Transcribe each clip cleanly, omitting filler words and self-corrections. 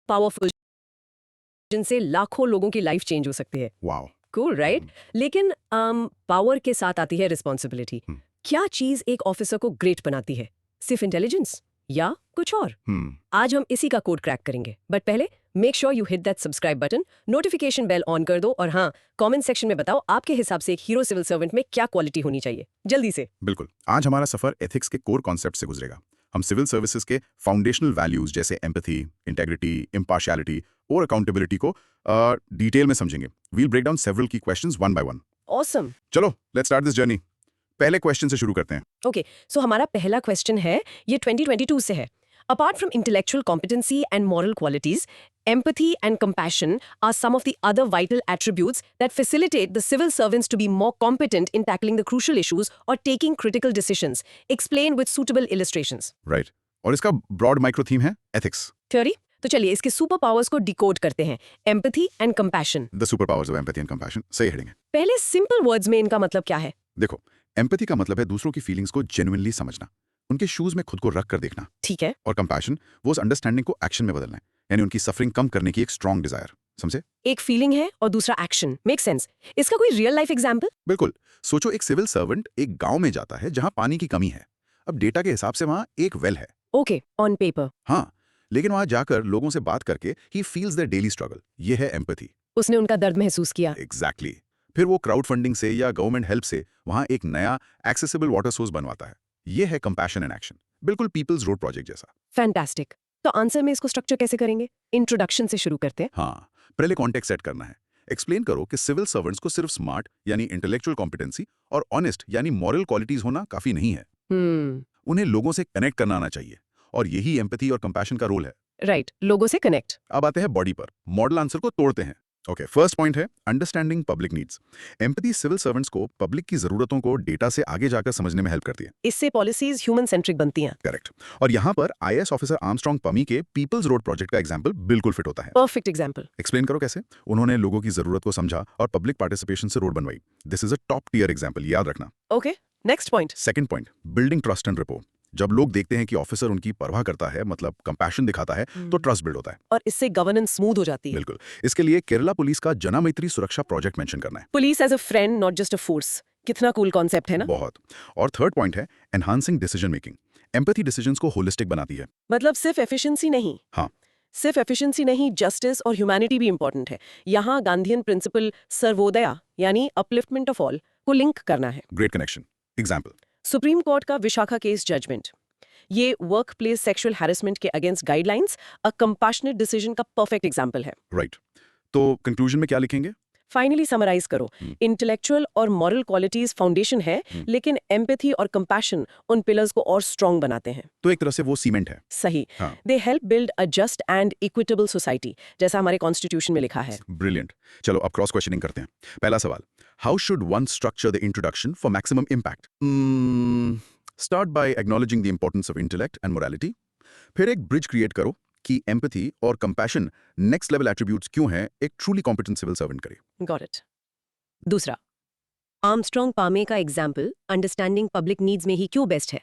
Powerful जिनसे लाखों लोगों की लाइफ चेंज हो सकती है। वाओ। Cool right? लेकिन पावर के साथ आती है रिस्पॉन्सिबिलिटी। क्या चीज एक ऑफिसर को ग्रेट बनाती है? सिर्फ इंटेलिजेंस या कुछ और? आज हम इसी का कोड क्रैक करेंगे, बट पहले make sure you hit that subscribe button, notification bell on कर दो, और हाँ, कमेंट सेक्शन में बताओ आपके हिसाब से एक हीरो सिविल सर्वेंट में क्या क्वालिटी होनी चाहिए, जल्दी से। बिल्कुल, आज हमारा सफर एथिक्स के कोर कॉन्सेप्ट से गुजरेगा। हम सिविल सर्विसेज के फाउंडेशनल वैल्यूज जैसे एम्पैथी, इंटेग्रिटी, इम्पार्शियलिटी और अकाउंटेबिलिटी को डिटेल में समझेंगे। वील ब्रेक डाउन सेवरल की questions one by one. Awesome. चलो लेट्स स्टार्ट दिस जर्नी। पहले क्वेश्चन से शुरू करते हैं। ओके, सो हमारा पहला क्वेश्चन है, ये 2022 से है। Apart from intellectual competency and moral qualities, empathy and compassion are some of the other vital attributes that facilitate the civil servants to be more competent in tackling the crucial issues or taking critical decisions. Explain with suitable illustrations. Right, और इसका broad micro theme है ethics. Theory? तो चलिए इसके super powers को decode करते हैं। Empathy and compassion. The super powers of empathy and compassion, सही हेडिंग है। पहले सिंपल वर्ड्स में इनका मतलब क्या है? देखो, एम्पैथी का मतलब है दूसरों की फीलिंग्स को जेन्युइनली समझना, उनके शूज में खुद को रख कर देखना। ठीक है। और कंपैशन वो उस अंडरस्टैंडिंग को एक्शन में बदलना है, यानी उनकी सफरिंग कम करने की एक स्ट्रॉन्ग डिजायर। समझे? एक फीलिंग है और दूसरा एक्शन। Make sense. इसका कोई रियल लाइफ एग्जांपल? बिल्कुल। सोचो, एक सिविल सर्वेंट एक गांव में जाता है जहां पानी की कमी है। अब डेटा के हिसाब से वहां एक वेल है। Okay, on paper. हाँ, लेकिन वहां जाकर लोगों से बात करके he feels their daily struggle. ये है एम्पैथी। उसने उनका दर्द महसूस किया। एग्जैक्टली। फिर वो क्राउड फंडिंग से या गवर्नमेंट हेल्प से वहां एक नया एक्सेसिबल वाटर सोर्स बनवाता है। ये है कंपैशन एंड एक्शन, बिल्कुल पीपल्स रोड प्रोजेक्ट जैसा। फैंटास्टिक। तो आंसर में इसको स्ट्रक्चर कैसे करेंगे? इंट्रोडक्शन से शुरू करते हैं। हाँ, पहले कॉन्टेक्स्ट सेट करना है। एक्सप्लेन करो कि सिविल सर्वेंट्स को सिर्फ स्मार्ट यानी इंटेलेक्चुअल कॉम्पिटेंसी और ऑनेस्ट यानी मॉरल क्वालिटीज होना काफी नहीं है। उन्हें लोगों से कनेक्ट करना आना चाहिए, और यही एम्पैथी और कंपैशन का रोल है। राइट, लोगों से कनेक्ट। अब आते हैं बॉडी पर। मॉडल आंसर को तोड़ते हैं। ओके, फर्स्ट पॉइंट है understanding public needs. Empathy civil servants को पब्लिक की जरूरतों को डेटा से आगे जाकर समझने में हेल्प करती है। इससे पॉलिसीज ह्यूमन सेंट्रिक बनती हैं। करेक्ट। और यहाँ पर आईएएस ऑफिसर आर्मस्ट्रांग पमी के पीपल्स रोड प्रोजेक्ट का एग्जांपल बिल्कुल फिट होता है। Perfect example. एक्सप्लेन करो कैसे। उन्होंने लोगों की जरूरत को समझा और पब्लिक पार्टिसिपेशन से रोड बनवाई। This is a top tier example, याद रखना। Okay, next point. Second point, building trust and rapport. जब लोग देखते हैं कि ऑफिसर उनकी परवाह करता है, मतलब कंपैशन दिखाता है, तो ट्रस्ट बिल्ड होता है और इससे गवर्नेंस स्मूथ हो जाती है। बिल्कुल। इसके लिए केरला पुलिस का जना मैत्री सुरक्षा प्रोजेक्ट मेंशन करना है। Police as a friend, not just a force. कितना कूल कॉन्सेप्ट है ना? बहुत। और थर्ड पॉइंट है enhancing decision making. Empathy decisions को होलिस्टिक बनाती है। मतलब सिर्फ एफिशिएंसी नहीं। हाँ, सिर्फ एफिशिएंसी नहीं, जस्टिस और ह्यूमैनिटी भी इंपॉर्टेंट है। यहाँ गांधीयन प्रिंसिपल सर्वोदया यानी अपलिफ्टमेंट ऑफ ऑल को लिंक करना है। Great connection. Example, supreme court का विशाखा केस जजमेंट, ये वर्क प्लेस सेक्सुअल हैरेसमेंट के अगेंस्ट गाइडलाइंस अ कंपैशनेट डिसीजन का परफेक्ट एग्जांपल है। राइट। तो कंक्लूजन में क्या लिखेंगे? फाइनली समराइज करो। इंटेलेक्चुअल और मॉरल क्वालिटीज फाउंडेशन है, लेकिन एम्पैथी और कंपैशन उन पिलर्स को और स्ट्रांग बनाते हैं। तो एक तरह से वो सीमेंट है। सही। हाँ। They help build a just and equitable society, जैसा हमारे कॉन्स्टिट्यूशन में लिखा है। ब्रिलियंट। चलो अब क्रॉस क्वेश्चनिंग करते हैं। पहला सवाल, how should one structure the introduction for maximum impact? Start by acknowledging the importance of intellect and morality. फिर एक ब्रिज क्रिएट करो कि एम्पैथी और कंपैशन नेक्स्ट लेवल एट्रीब्यूट्स क्यों हैं एक ट्रूली कॉम्पिटेंट सिविल सर्वेंट करे। Got it. दूसरा, आर्मस्ट्रांग पामे का एग्जाम्पल अंडरस्टैंडिंग पब्लिक नीड्स में ही क्यों बेस्ट है?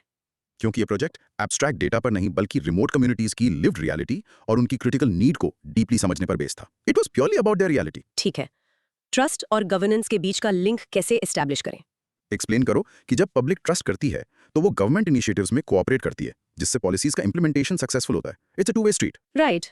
क्योंकि ये प्रोजेक्ट एब्स्ट्रैक्ट डेटा पर नहीं बल्कि रिमोट कम्युनिटीज की लिव्ड रियलिटी और उनकी क्रिटिकल नीड को डीपली समझने पर बेस्ड था। It was purely about their reality. ठीक है। ट्रस्ट और गवर्नेंस के बीच का लिंक कैसे एस्टैब्लिश करें? एक्सप्लेन करो कि जब पब्लिक ट्रस्ट करती है तो वो गवर्नमेंट इनिशिएटिव्स में कोऑपरेट करती है, जिससे पॉलिसीज का इंप्लीमेंटेशन सक्सेसफुल होता है। It's a two way street. Right.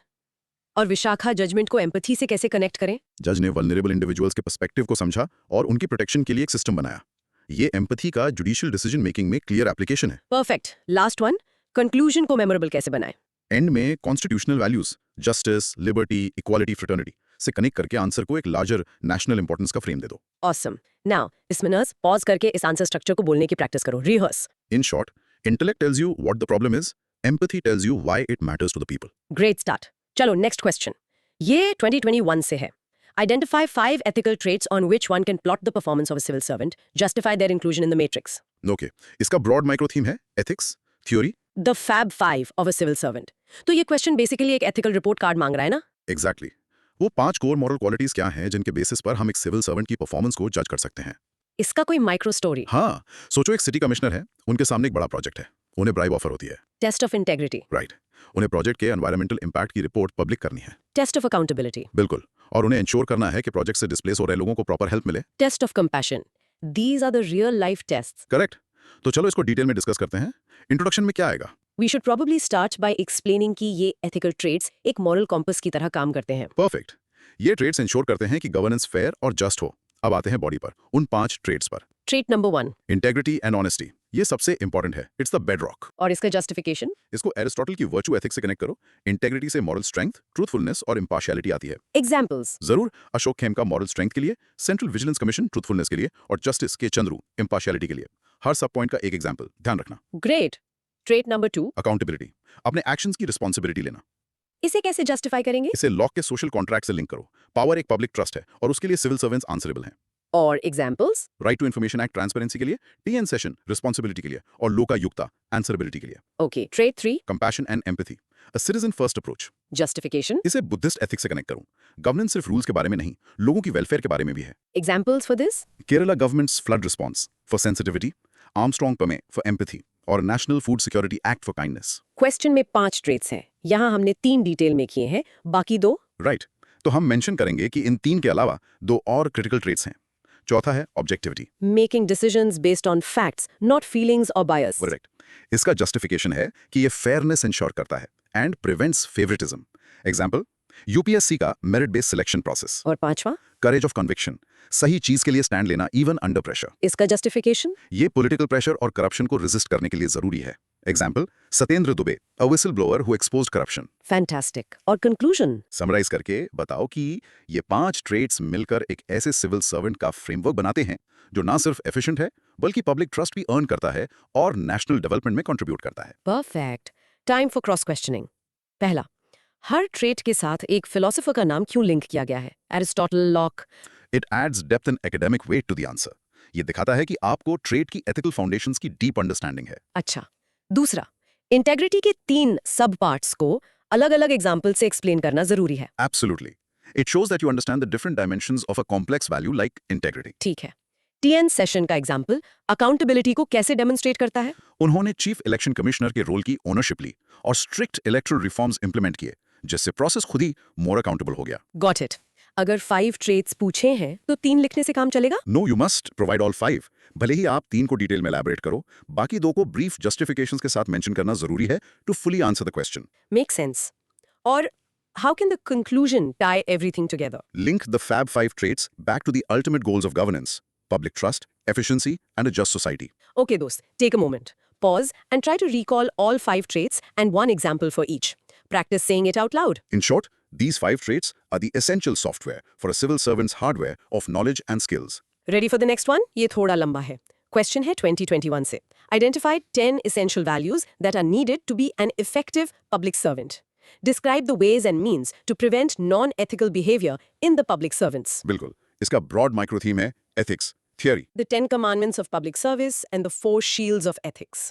और विशाखा जजमेंट को एम्पैथी से कैसे कनेक्ट करें? जज ने वल्नरेबल इंडिविजुअल्स के पर्सपेक्टिव को समझा और उनकी प्रोटेक्शन के लिए एक सिस्टम बनाया। ये एम्पैथी का जुडिशियल डिसीजन मेकिंग में क्लियर एप्लीकेशन है। परफेक्ट। लास्ट वन, कंक्लूजन को मेमोरेबल कैसे बनाएं? एंड में constitutional values justice, liberty, equality, fraternity से कनेक्ट करके आंसर को एक लार्जर नेशनल इंपॉर्टेंस का फ्रेम दे दो। ऑसम। नाउ लिसनर्स, पॉज करके इस आंसर स्ट्रक्चर को बोलने की प्रैक्टिस करो। Rehearse. In short, intellect tells you what the problem is, empathy tells you why it matters to the people. Great start. चलो next question. ये 2021 से है। Identify 5 ethical traits on which one can plot the performance of a civil servant, justify their inclusion in the matrix. Okay, इसका broad micro theme है ethics, theory, The Fab 5 of a civil servant. तो ये question basically एक ethical report card मांग रहा है ना? Exactly. वो 5 कोर मॉरल क्वालिटीज क्या हैं जिनके बेसिस पर हम एक सिविल सर्वेंट की परफॉर्मेंस को जज कर सकते हैं। इसका कोई माइक्रो स्टोरी? हाँ, सोचो एक सिटी कमिश्नर है, उनके सामने एक बड़ा प्रोजेक्ट है। उन्हें ब्राइब ऑफर होती है, टेस्ट ऑफ इंटेग्रिटी, राइट। उन्हें प्रोजेक्ट के एनवायरमेंटल इम्पैक्ट की रिपोर्ट पब्लिक करनी है, टेस्ट ऑफ अकाउंटेबिलिटी, बिल्कुल। और उन्हें इंश्योर करना है कि प्रोजेक्ट से डिस्प्लेस हो रहे लोगों को प्रॉपर हेल्प मिले, test of compassion. These are the real life tests. Correct. तो चलो इसको डिटेल में डिस्कस करते हैं। इंट्रोडक्शन में क्या आएगा? We should probably start by explaining कि ये एथिकल ट्रेड्स एक मॉरल कॉम्पस की तरह काम करते हैं। परफेक्ट। ये ट्रेड्स इंश्योर करते हैं कि गवर्नेंस फेयर और जस्ट हो। अब आते हैं बॉडी पर, उन 5 ट्रेड्स पर। Trait number 1 integrity and honesty, ये सबसे इंपॉर्टेंट है, इट्स द बेडरॉक। और इसका जस्टिफिकेशन। इसको एरिस्टोटल की वर्चू एथिक्स से कनेक्ट करो। इंटेग्रिटी से मॉरल स्ट्रेंथ, ट्रूथफुलनेस और इंपार्शियलिटी आती है। एग्जांपल्स। जरूर, अशोक खेम का मॉरल स्ट्रेंथ के लिए, सेंट्रल विजिलेंस कमीशन ट्रूथफुलनेस के लिए और जस्टिस के चंद्रू इंपार्शियलिटी के लिए। हर सब पॉइंट का एक एग्जाम्पल ध्यान रखना। ग्रेट। ट्रेट नंबर 2, अकाउंटेबिलिटी, अपने एक्शंस की रिस्पॉन्सिबिलिटी लेना। इसे कैसे जस्टिफाई करेंगे? इसे लॉ के सोशल कॉन्ट्रैक्ट से लिंक करो। पावर एक पब्लिक ट्रस्ट है और उसके लिए सिविल सर्वेंट्स आंसरेबल हैं। और examples. Right to information act transparency के लिए, टीएन सेशन रिस्पॉन्सिबिलिटी के लिए और लोका युक्ता आंसरेबिलिटी के लिए। Okay. Trait 3, compassion and empathy, a citizen first approach. Justification. इसे बुद्धिस्ट एथिक्स से कनेक्ट करूं। गवर्नेंस सिर्फ रूल्स के बारे में नहीं, लोगों की वेलफेयर के बारे में भी है। Examples for this. Kerala government's flood response for sensitivity, Armstrong Pame for empathy और national food security act for kindness. Question में 5 ट्रेट्स हैं, यहाँ हमने 3 डिटेल में किए हैं, बाकी 2। राइट। तो हम मेंशन करेंगे कि इन 3 के अलावा 2 और क्रिटिकल ट्रेट्स हैं। चौथा है objectivity, making decisions based on facts, not feelings और बायस। करेक्ट। इसका जस्टिफिकेशन है कि ये फेयरनेस इंश्योर करता है and prevents favouritism. Example, UPSC का मेरिट बेस्ड सिलेक्शन प्रोसेस। और 5वां, करेज ऑफ कन्विक्शन, सही चीज के लिए स्टैंड लेना इवन अंडर प्रेशर। इसका जस्टिफिकेशन। ये पॉलिटिकल प्रेशर और करप्शन को रेजिस्ट करने के लिए जरूरी है। Example, Satyendra Dubey, a whistle blower who exposed corruption. Fantastic. और कंक्लूजन। समराइज करके बताओ कि ये 5 ट्रेट्स मिलकर एक ऐसे सिविल सर्वेंट का फ्रेमवर्क बनाते हैं जो ना सिर्फ एफिशिएंट है बल्कि पब्लिक ट्रस्ट भी अर्न करता है और नेशनल डेवलपमेंट में कंट्रीब्यूट करता है। Perfect. Time for cross questioning. पहला, हर ट्रेट के साथ एक फिलोसोफर का नाम क्यों लिंक किया गया है? Aristotle, Locke. It adds depth and academic weight to the answer. ये दिखाता है कि आपको ट्रेड की एथिकल फाउंडेशंस की डीप अंडरस्टैंडिंग है। अच्छा। दूसरा, इंटेग्रिटी के 3 सब पार्ट्स को अलग-अलग एग्जाम्पल से एक्सप्लेन करना जरूरी है। Absolutely. It shows that you understand the different dimensions of a complex value like integrity. ठीक है। टीएन सेशन का एग्जाम्पल अकाउंटेबिलिटी को कैसे डेमोन्स्ट्रेट करता है? उन्होंने चीफ इलेक्शन कमिश्नर के रोल की ओनरशिप ली और स्ट्रिक्ट इलेक्टोरल रिफॉर्म्स इंप्लीमेंट किए, जिससे प्रोसेस खुद ही मोर अकाउंटेबल हो गया। Got it. अगर 5 ट्रेट्स पूछे हैं तो 3 लिखने से काम चलेगा? No, you must provide all 5। भले ही आप 3 को डिटेल में एलैबोरेट करो, बाकी 2 को ब्रीफ जस्टिफिकेशंस के साथ मेंशन करना जरूरी है to fully answer the question. Make sense. और how can the conclusion tie everything together? Link the Fab 5 traits back to the ultimate goals of governance: public trust, efficiency, and a just society. Okay, दोस्त, take a moment. Pause and try to recall all 5 traits and one example for each. Practice saying it out loud. In short, these 5 traits are the essential software for a civil servant's hardware of knowledge and skills. Ready for the next one? ये थोड़ा लंबा है। Question है 2021 से। Identify 10 essential values that are needed to be an effective public servant. Describe the ways and means to prevent non-ethical behavior in the public servants. बिल्कुल। इसका broad micro theme है ethics, theory. The 10 commandments of public service and the 4 shields of ethics.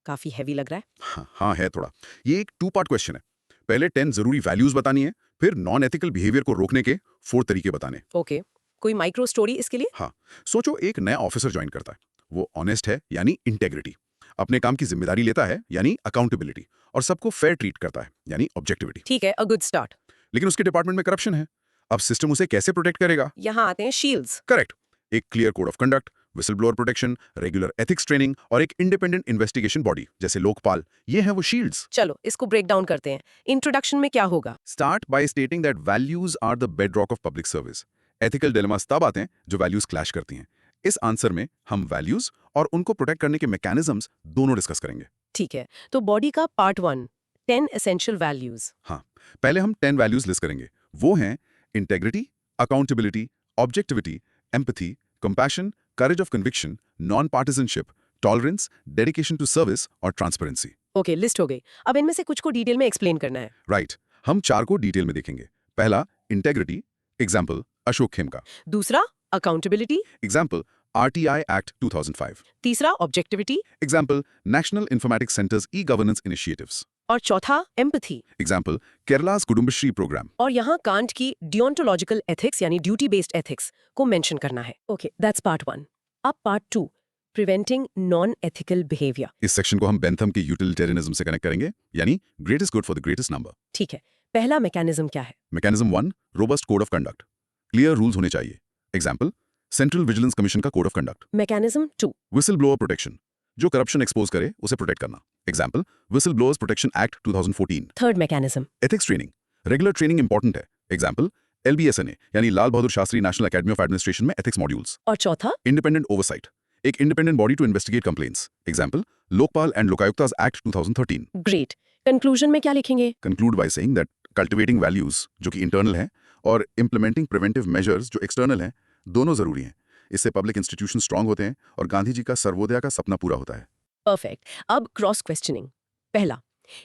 काफी heavy लग रहा है। हाँ है थोड़ा। ये एक 2 पार्ट क्वेश्चन है। पहले 10 जरूरी वैल्यूज बतानी है, फिर नॉन एथिकल बिहेवियर को रोकने के 4 तरीके बताने। Okay. कोई माइक्रो स्टोरी इसके लिए? हाँ, सोचो एक नया ऑफिसर ज्वाइन करता है। वो ऑनेस्ट है यानी इंटेग्रिटी, अपने काम की जिम्मेदारी लेता है यानी अकाउंटेबिलिटी, और सबको फेयर ट्रीट करता है यानी ऑब्जेक्टिविटी। ठीक है, a good start. लेकिन उसके डिपार्टमेंट में करप्शन है। अब सिस्टम उसे कैसे प्रोटेक्ट करेगा? यहाँ आते हैं shields. करेक्ट। एक clear code of conduct, whistle blower protection, regular ethics training और एक इंडिपेंडेंट इन्वेस्टिगेशन बॉडी जैसे लोकपाल, ये हैं वो शील्ड्स। चलो इसको ब्रेक डाउन करते हैं। इंट्रोडक्शन में क्या होगा? Start by stating that values are the bedrock of public service. Ethical dilemmas तब आते हैं जो वैल्यूज क्लैश करती हैं। इस आंसर में हम वैल्यूज और उनको प्रोटेक्ट करने के मैकेनिज्म्स दोनों डिस्कस करेंगे। ठीक है, तो बॉडी का पार्ट 1, 10 एसेंशियल वैल्यूज। हाँ, पहले हम 10 वैल्यूज लिस्ट करेंगे। वो हैं integrity, accountability, objectivity, empathy, compassion, courage of conviction, non partisanship, tolerance, dedication to service और ट्रांसपेरेंसी। ओके, लिस्ट हो गई। अब इनमें से कुछ को डिटेल में एक्सप्लेन करना है। राइट। हम 4 को डिटेल में देखेंगे। पहला इंटेग्रिटी, एग्जाम्पल अशोक खेम का। दूसरा अकाउंटेबिलिटी, एग्जाम्पल RTI Act 2005। तीसरा objectivity, example national informatics centre's e-governance initiatives. और चौथा empathy. Example Kerala's Kudumbashree program. और यहाँ कांट की डियोंटोलॉजिकल एथिक्स यानी ड्यूटी बेस्ड एथिक्स को मेंशन करना है। ओके, दैट्स पार्ट 1। अब part 2, preventing non ethical behaviour. इस सेक्शन को हम बेंथम के यूटिलिटेरियनिज्म से कनेक्ट करेंगे, यानी greatest good for the greatest number. ठीक है, पहला मैकेनिज्म क्या है? Mechanism 1, robust code of conduct. Clear rules होने चाहिए। एग्जाम्पल, सेंट्रल विजिलेंस कमीशन का code of conduct. Mechanism 2, whistle blower protection, जो करप्शन एक्सपोज करे उसे प्रोटेक्ट करना। Example, whistle blowers protection act 2014। Third mechanism, ethics training, regular training important है। Example, LBSNA यानी Lal Bahadur Shastri national academy of administration में ethics modules. और चौथा? इंडिपेंडेंट ओवरसाइट, एक independent body to investigate complaints. Example, Lokpal and Lokayuktas act 2013। Great. Conclusion में क्या लिखेंगे? Conclude by saying that cultivating values जो कि इंटरनल हैं और इम्प्लीमेंटिंग प्रिवेंटिव मेजर्स जो एक्सटर्नल हैं, दोनों जरूरी हैं। इससे पब्लिक इंस्टीट्यूशन स्ट्रांग होते हैं और गांधी जी का सर्वोदय का सपना पूरा होता है। परफेक्ट। अब क्रॉस क्वेश्चनिंग। पहला,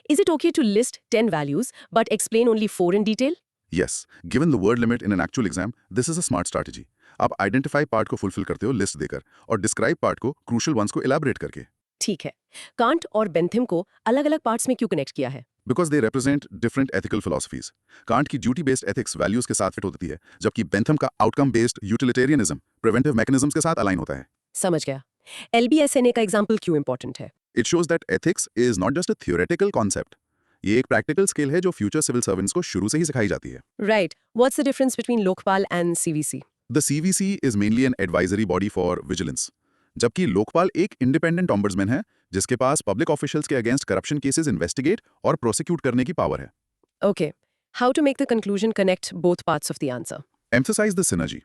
is it okay to list 10 values but explain only 4 in detail? Yes, given the word limit in an actual exam, this is a smart strategy. आप आइडेंटिफाई पार्ट को फुलफिल करते हो list देकर और describe part को crucial once को elaborate करके। ठीक है। कांट और बेंथम को अलग-अलग पार्ट्स में क्यों कनेक्ट किया है? Because they represent different ethical philosophies. Can't की ड्यूटी बेस्ड एथिक्स वैल्यूज के साथ फिट होती है, जबकि बेंथम का outcome based utilitarianism preventive mechanisms के साथ अलाइन होता है। समझ गया। LBSNA का एग्जाम्पल क्यों इंपॉर्टेंट है? It shows that ethics is not just a theoretical concept. ये एक प्रैक्टिकल स्किल है जो फ्यूचर सिविल सर्वेंट्स को शुरू से ही सिखाई जाती है। Right. What's the difference between Lokpal and CVC? The CVC is mainly an advisory body for vigilance, जबकि लोकपाल एक इंडिपेंडेंट ऑम्बड्समैन है जिसके पास पब्लिक ऑफिशियल्स के अगेंस्ट करप्शन केसेस इन्वेस्टिगेट और प्रोसिक्यूट करने की पावर है। Okay. How to make the conclusion connect both parts of the answer? Emphasize the synergy.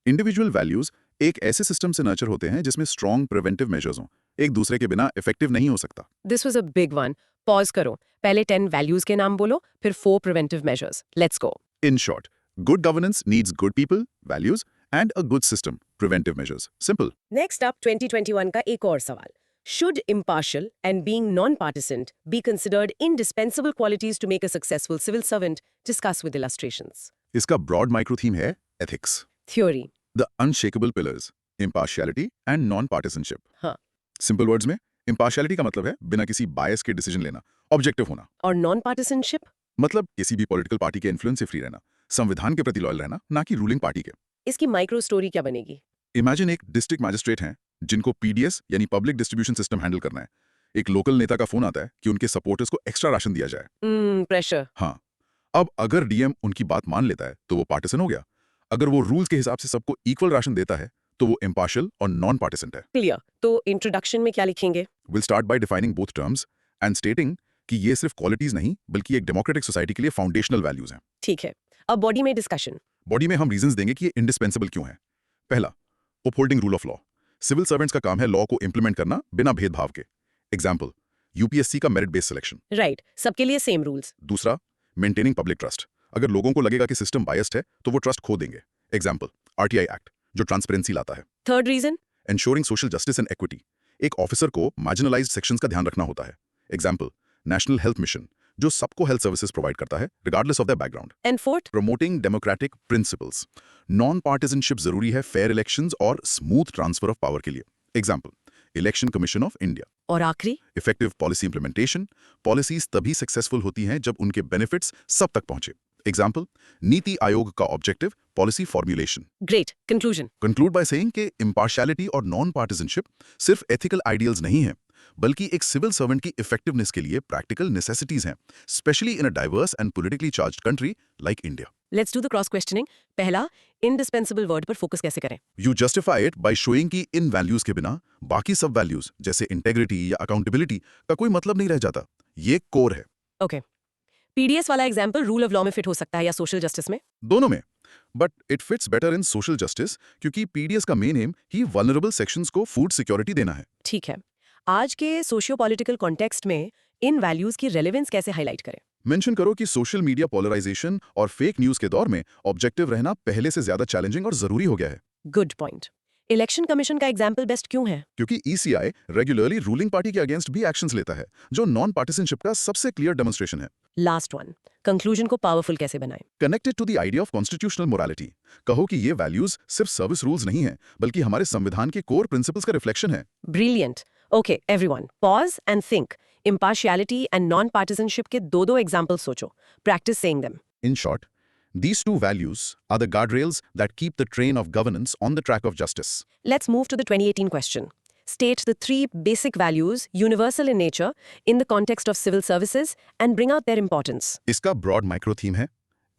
Individual values एक ऐसे सिस्टम से नर्चर होते हैं जिसमें स्ट्रॉन्ग प्रिवेंटिव मेजर्स हों। एक दूसरे के बिना इफेक्टिव नहीं हो सकता। This was a big one. Pause करो। पहले 10 वैल्यूज के नाम बोलो, फिर 4 preventive measures. Let's go. In short, good governance needs good people, values, and a good system, preventive measures. Simple. Next up 2021 का एक और सवाल। Should impartial and being non-partisan be considered indispensable qualities to make a successful civil servant? Discuss with illustrations. इसका broad micro theme है ethics. Theory. The unshakable pillars, impartiality and non-partisanship. हाँ। Simple words में, impartiality का मतलब है बिना किसी bias के decision लेना, objective होना। और non-partisanship? मतलब किसी भी political party के influence से free रहना, संविधान के प्रति लॉयल रहना, ना कि ruling party के। इसकी माइक्रो स्टोरी क्या बनेगी? Imagine एक district magistrate हैं जिनको PDS यानी public distribution system हैंडल करना है। एक लोकल नेता का फोन आता है कि उनके सपोर्टर्स को एक्स्ट्रा राशन दिया जाए। प्रेशर। हाँ, अब अगर डीएम उनकी बात मान लेता है तो वो पार्टिसन हो गया। अगर वो रूल्स के हिसाब से सबको इक्वल राशन देता है तो वो इम्पार्शियल और नॉन पार्टिसन है। क्लियर। तो इंट्रोडक्शन में क्या लिखेंगे? Will start by defining both terms and स्टेटिंग कि ये सिर्फ क्वालिटीज नहीं बल्कि एक डेमोक्रेटिक सोसाइटी के लिए फाउंडेशनल वैल्यूज हैं। ठीक है। अब बॉडी में डिस्कशन। बॉडी में हम रीजंस देंगे कि ये इंडिस्पेंसिबल क्यों है। पहला, upholding rule of law. Civil servants का काम है लॉ को इंप्लीमेंट करना बिना भेदभाव के। एग्जाम्पल, यूपीएससी का मेरिट बेस्ड सिलेक्शन। राइट, सबके लिए सेम रूल्स। दूसरा, मेंटेनिंग पब्लिक ट्रस्ट। अगर लोगों को लगेगा कि सिस्टम बायस्ड है तो वो ट्रस्ट खो देंगे। एग्जाम्पल, आरटीआई एक्ट जो ट्रांसपेरेंसी लाता है। Third reason, ensuring social justice and equity. एक ऑफिसर को मार्जिनलाइज्ड सेक्शंस का ध्यान रखना होता है। एग्जाम्पल, नेशनल हेल्थ मिशन जो सबको हेल्थ सर्विसेज प्रोवाइड करता है regardless of their background. And fourth, promoting democratic principles. Non partisanship जरूरी है फेयर इलेक्शंस और स्मूथ ट्रांसफर ऑफ पावर के लिए। Example, election commission of India. और आखिरी, इफेक्टिव पॉलिसी इंप्लीमेंटेशन। पॉलिसीज तभी सक्सेसफुल होती हैं जब उनके बेनिफिट्स सब तक पहुंचे। एग्जाम्पल, नीति आयोग का objective policy formulation. Great conclusion. Conclude by saying कि इम्पार्शियलिटी और नॉन पार्टिजनशिप सिर्फ एथिकल आइडियल्स नहीं है बल्कि एक सिविल सर्वेंट की इफेक्टिवनेस के लिए प्रैक्टिकल नेसेसिटीज हैं, specially in a diverse and politically charged country like India. Let's do the cross questioning. पहला, इंडिस्पेंसिबल वर्ड पर फोकस कैसे करें? You justify it by showing कि इन वैल्यूज के बिना बाकी सब वैल्यूज जैसे इंटेग्रिटी या अकाउंटेबिलिटी का कोई मतलब नहीं रह जाता। ये कोर है। ओके। पीडीएस वाला एग्जांपल रूल ऑफ लॉ में फिट हो सकता है या सोशल जस्टिस में? दोनों में, but it fits better in social justice क्योंकि पीडीएस का मेन एम ही वल्नरेबल सेक्शंस को फूड सिक्योरिटी देना है। ठीक है। आज के सोशियो पॉलिटिकल कॉन्टेक्स्ट में इन वैल्यूज की रेलेवेंस कैसे हाईलाइट करें? मेंशन करो कि सोशल मीडिया पोलराइजेशन और फेक न्यूज के दौर में ऑब्जेक्टिव रहना पहले से ज्यादा चैलेंजिंग और जरूरी हो गया है। Good point. इलेक्शन कमीशन का एग्जाम्पल बेस्ट क्यों है? क्योंकि ईसीआई रेगुलरली रूलिंग पार्टी के अगेंस्ट भी एक्शंस लेता है जो नॉन पार्टिसनशिप का सबसे क्लियर डेमोन्स्ट्रेशन है। लास्ट वन, कंक्लूजन को पावरफुल कैसे बनाएं? Connected to the idea of constitutional morality. कहो कि ये वैल्यूज सिर्फ सर्विस रूल्स नहीं है बल्कि हमारे संविधान के कोर प्रिंसिपल्स का रिफ्लेक्शन है। Brilliant. Okay everyone, pause and think. Impartiality and non partisanship के दो एग्जाम्पल सोचो। Practice saying them. In short, these two values are the guardrails that keep the train of governance on the track of justice. Let's move to the 2018 question. state the three basic values, universal in nature, in the context of civil services, and bring out their importance. इसका broad micro theme है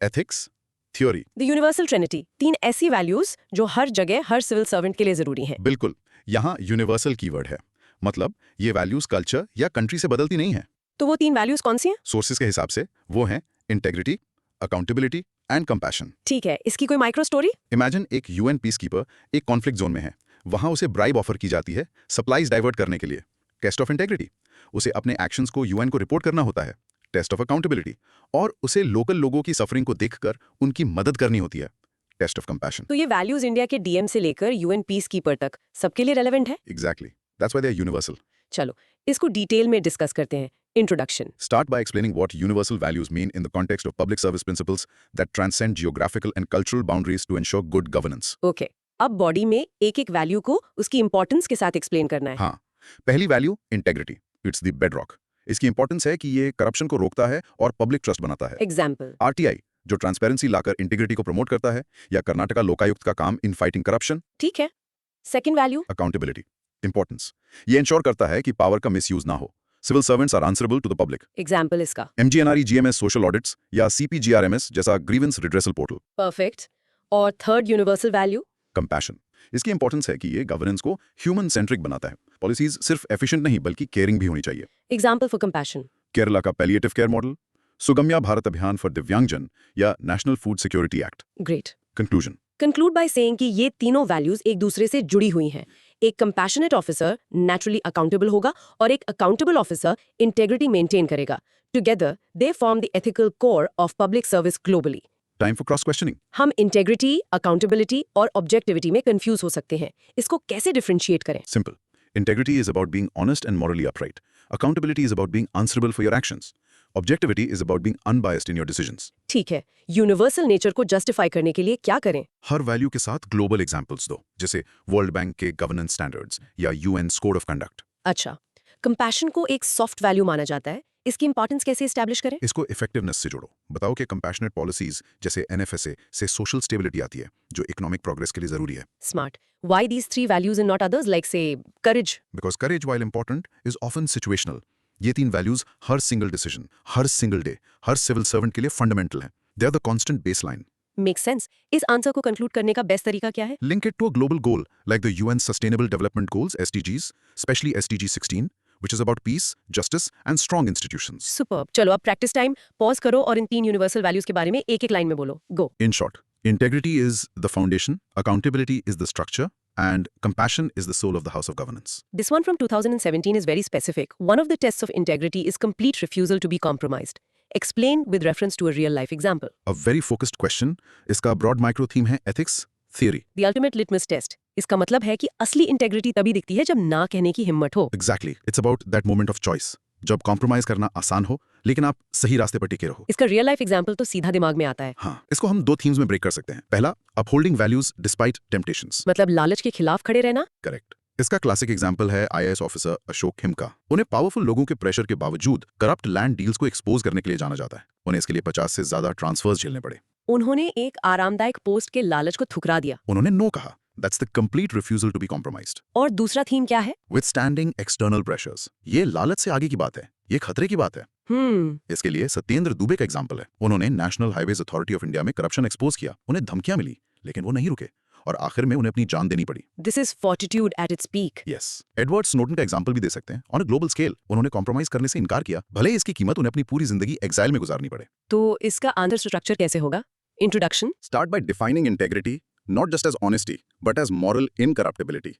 ethics, theory. The universal trinity, 3 ऐसी values जो हर जगह हर civil servant के लिए जरूरी हैं। बिल्कुल, यहाँ यूनिवर्सल कीवर्ड है, मतलब ये वैल्यूज कल्चर या कंट्री से बदलती नहीं है। तो वो 3 values कौन सी हैं? सोर्सेज के हिसाब से वो हैं इंटेग्रिटी, अकाउंटेबिलिटी एंड कंपैशन। ठीक है, इसकी कोई माइक्रो स्टोरी? इमेजिन एक यूएन पीसकीपर एक कॉन्फ्लिक्ट जोन में है, वहां उसे ब्राइब ऑफर की जाती है सप्लाईज डाइवर्ट करने के लिए। टेस्ट ऑफ इंटेग्रिटी, उसे अपने एक्शंस को यूएन को रिपोर्ट करना होता है। टेस्ट ऑफ अकाउंटेबिलिटी, और उसे लोकल लोगों की सफरिंग को देखकर उनकी मदद करनी होती है। Test of compassion. तो ये वैल्यूज इंडिया के डीएम से लेकर यूएन पीस कीपर तक सबके लिए रेलेवेंट है? Exactly, that's why they are universal. चलो इसको डिटेल में डिस्कस करते हैं। Introduction. Start by explaining what universal values mean in the context of public service principles that transcend geographical and cultural boundaries to ensure good governance. Okay, अब body में एक एक value को उसकी इंपॉर्टेंस के साथ एक्सप्लेन करना है। हाँ, पहली value integrity, it's the bedrock. इसकी इंपॉर्टेंस है कि ये करप्शन को रोकता है और पब्लिक ट्रस्ट बनाता है। एग्जाम्पल। आरटीआई, जो ट्रांसपेरेंसी लाकर इंटीग्रिटी को प्रमोट करता है, या कर्नाटका लोकायुक्त का काम इन फाइटिंग करप्शन। ठीक है। Second value. अकाउंटेबिलिटी, इंपॉर्टेंस, ये इंश्योर करता है कि पावर का मिसयूज ना हो। Civil servants are answerable to the public. Example इसका। MGNRE GMS सोशल ऑडिट्स या CPGRMS जैसा ग्रीवेंस रिड्रेसल पोर्टल। परफेक्ट। और थर्ड यूनिवर्सल वैल्यू। कंपैशन, इसकी इंपॉर्टेंस है कि ये गवर्नेंस को ह्यूमन सेंट्रिक बनाता है। पॉलिसीज सिर्फ एफिशिएंट नहीं बल्कि केयरिंग भी होनी चाहिए। Example for compassion. केरला का palliative care model, Sugamya Bharat Abhiyan for दिव्यांगजन या national food security act. Great. Conclusion, conclude by saying कि ये तीनों वैल्यूज एक दूसरे से जुड़ी हुई हैं। एक कंपैशनेट ऑफिसर नेचुरली अकाउंटेबल होगा और एक अकाउंटेबल ऑफिसर इंटेग्रिटी मेंटेन करेगा। Together they form the ethical core of public service globally. Time for cross questioning. हम इंटेग्रिटी, अकाउंटेबिलिटी और ऑब्जेक्टिविटी में कंफ्यूज हो सकते हैं। इसको कैसे डिफरेंशिएट करें? Simple, integrity is about being honest and morally upright. Accountability is about being answerable for your actions. Objectivity is about being unbiased in your decisions. ठीक है, यूनिवर्सल नेचर को जस्टिफाई करने के लिए क्या करें? हर वैल्यू के साथ ग्लोबल एग्जांपल्स दो, जैसे वर्ल्ड बैंक के गवर्नेंस स्टैंडर्ड्स या यूएन कोड ऑफ कंडक्ट। अच्छा, कंपैशन को एक सॉफ्ट वैल्यू माना जाता है। इसकी इंपॉर्टेंस कैसे एस्टैब्लिश करें? इसको इफेक्टिवनेस से जोड़ो। बताओ कि कंपैशनेट पॉलिसीज जैसे NFSA से सोशल स्टेबिलिटी आती है, जो इकोनॉमिक प्रोग्रेस के लिए जरूरी है। Smart. Why these 3 values and not others, like say courage? Because courage while important is often situational. ये 3 वैल्यूज हर सिंगल डिसीजन, हर सिंगल डे, हर सिविल सर्वेंट के लिए फंडामेंटल हैं। They are the constant baseline. Make sense. इस answer को conclude करने का बेस्ट तरीका क्या है? Link it to a global goal like the UN Sustainable Development Goals (SDGs), especially SDG 16, which is about peace, justice, and strong institutions. Superb. चलो अब practice time. Pause करो और इन 3 यूनिवर्सल वैल्यूज के बारे में एक एक लाइन में बोलो। गो। In short, integrity is the foundation, accountability is the structure, and compassion is the soul of the House of Governance. This one from 2017 is very specific. One of the tests of integrity is complete refusal to be compromised. Explain with reference to a real life example. A very focused question. इसका broad micro theme है ethics, theory. The ultimate litmus test. इसका मतलब है कि असली integrity तभी दिखती है जब ना कहने की हिम्मत हो। Exactly. It's about that moment of choice. जब कॉम्प्रोमाइज करना आसान हो, लेकिन आप सही रास्ते पर टिके रहो। इसका रियल लाइफ एग्जांपल तो सीधा दिमाग में आता है। हाँ, इसको हम 2 थीम्स में ब्रेक कर सकते हैं। पहला, अपहोल्डिंग वैल्यूज डिस्पाइट टेम्पटेशंस। मतलब लालच के खिलाफ खड़े रहना। करेक्ट। इसका क्लासिक एग्जांपल है IAS ऑफिसर अशोक खिमका। उन्हें पावरफुल लोगों के प्रेशर के बावजूद करप्ट लैंड डील्स को एक्सपोज करने के लिए जाना जाता है। उन्हें इसके लिए 50 से ज्यादा ट्रांसफर्स झेलने पड़े। उन्होंने एक आरामदायक पोस्ट के लालच को ठुकरा दिया। उन्होंने नो कहा। That's the complete refusal to be compromised. और दूसरा थीम क्या है? Withstanding external pressures. ये लालच से आगे की बात है, ये खतरे की बात है। इसके लिए सत्येंद्र दुबे का एग्जाम्पल है। उन्होंने national highways authority of India में करप्शन एक्सपोज किया। उन्हें धमकियां मिली, लेकिन वो नहीं रुके और आखिर में उन्हें अपनी जान देनी पड़ी। This is fortitude at its peak. Yes. Edward Snowden का एग्जाम्पल भी दे सकते हैं। ऑन अ ग्लोबल स्केल उन्होंने कॉम्प्रोमाइज करने से इनकार किया, भले ही इसकी कीमत उन्हें अपनी पूरी जिंदगी एग्जाइल में गुजारनी पड़े। तो इसका आंसर स्ट्रक्चर कैसे होगा? Introduction. Start by defining integrity not just as honesty but as moral incorruptibility.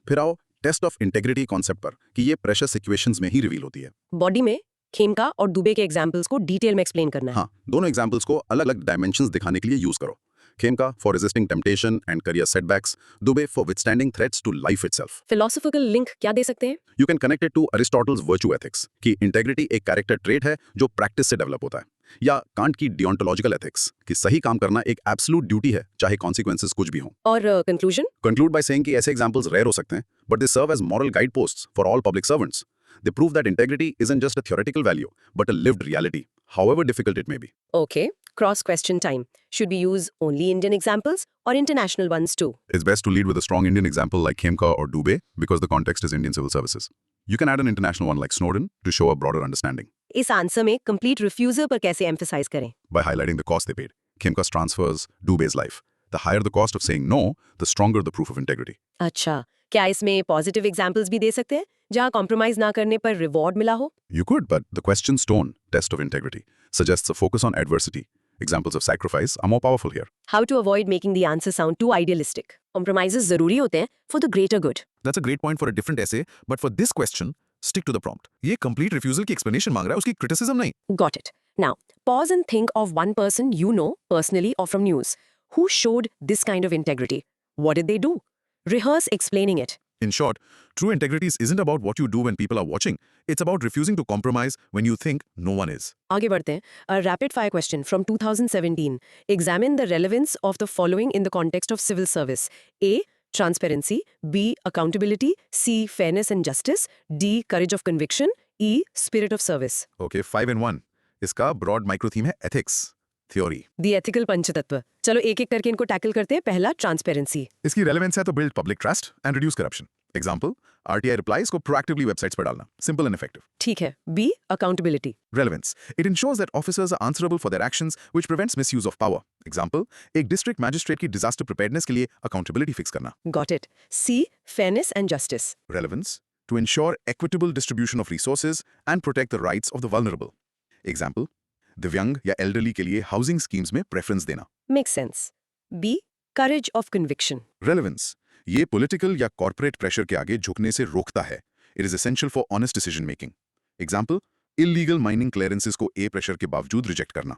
फिर आओ टेस्ट ऑफ इंटेग्रिटी कॉन्सेप्ट पर कि ये प्रेशर सिचुएशंस में ही रिवील होती है। बॉडी में खेमका और दुबे के एग्जांपल्स को डिटेल में एक्सप्लेन करना है। हाँ, दोनों एग्जांपल्स को अलग-अलग डायमेंशंस दिखाने के लिए यूज करो। Khemka for resisting temptation and career setbacks, Dubey for withstanding threats to life itself. Philosophical link क्या दे सकते हैं? You can connect it to Aristotle's virtue ethics कि इंटेग्रिटी एक कैरेक्टर ट्रेट है जो प्रैक्टिस से डेवलप होता है, या कांट की डियोंटोलॉजिकल एथिक्स कि सही काम करना एक एब्सोल्यूट ड्यूटी है चाहे कॉन्सिक्वेंसेस कुछ भी हों। और कंक्लूजन? कंक्लूड बाय सेइंग कि ऐसे एग्जांपल्स रेयर हो सकते हैं, but they serve as moral guide posts for all public servants. They prove that integrity isn't just a theoretical value, but a lived reality, however difficult it may be. Okay. Cross question time. Should we use only Indian examples or international ones too? It's best to lead with a strong Indian example like Khemka or Dubey because the context is Indian civil services. You can add an international one like Snowden to show a broader understanding. इस answer में complete refusal पर कैसे emphasize करें? By highlighting the cost they paid. Khemka's transfers, Dubey's life. The higher the cost of saying no, the stronger the proof of integrity. अच्छा, क्या इसमें positive examples भी दे सकते हैं जहाँ compromise ना करने पर reward मिला हो? You could, but the question's tone, test of integrity, suggests a focus on adversity. Examples of sacrifice are more powerful here. How to avoid making the answer sound too idealistic? Compromises जरूरी होते हैं for the greater good. That's a great point for a different essay, but for this question, stick to the prompt. ये complete refusal की explanation मांग रहा है, उसकी criticism नहीं. Got it. Now, pause and think of one person you know personally or from news who showed this kind of integrity. What did they do? Rehearse explaining it. In short, true integrity isn't about what you do when people are watching. It's about refusing to compromise when you think no one is. आगे बढ़ते हैं. A rapid fire question from 2017. Examine the relevance of the following in the context of civil service. A. Transparency. B. Accountability. C. Fairness and justice. D. Courage of conviction. E. Spirit of service. Okay, 5 in 1. इसका broad micro theme है ethics, theory. The ethical पंचतत्व. चलो एक एक करके इनको tackle करते हैं. पहला ट्रांसपेरेंसी. इसकी relevance है तो build public trust and reduce corruption. Example, RTI replies को proactively websites पर डालना. Simple and effective. ठीक है. B. Accountability. Relevance. It ensures that officers are answerable for their actions, which prevents misuse of power. Example, एक district magistrate की disaster preparedness के लिए accountability fix करना. Got it. C. Fairness and justice. Relevance. To ensure equitable distribution of resources and protect the rights of the vulnerable. Example, दिव्यांग या elderly के लिए housing schemes में preference देना. Makes sense. B. Courage of conviction. Relevance. ये political या corporate pressure के आगे झुकने से रोकता है. It is essential for honest decision making. Example, illegal mining clearances को A pressure के बावजूद reject करना.